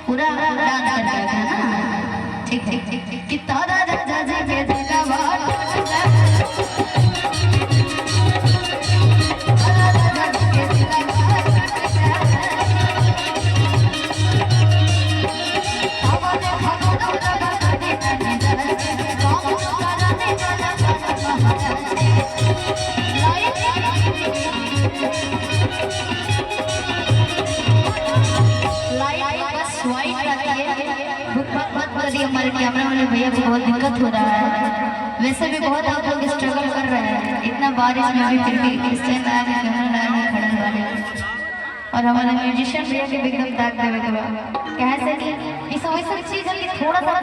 पूरा डांस करता था ना। ठीक ठीक ठीक ठीक कि तारा राजा जी के दिला बात हमारे कैमरा वाले भैया को बहुत दिक्कत हो रहा है। वैसे भी बहुत आप लोग स्ट्रगल कर रहे हैं, इतना बारिश में भी फिर भी स्टैंड आया कैमरा लाया खड़े वाले और हमारे म्यूजिशियन भैया के भी एकदम दाग देवे के बाद कैसे कि इस वैसे चीज है कि थोड़ा सा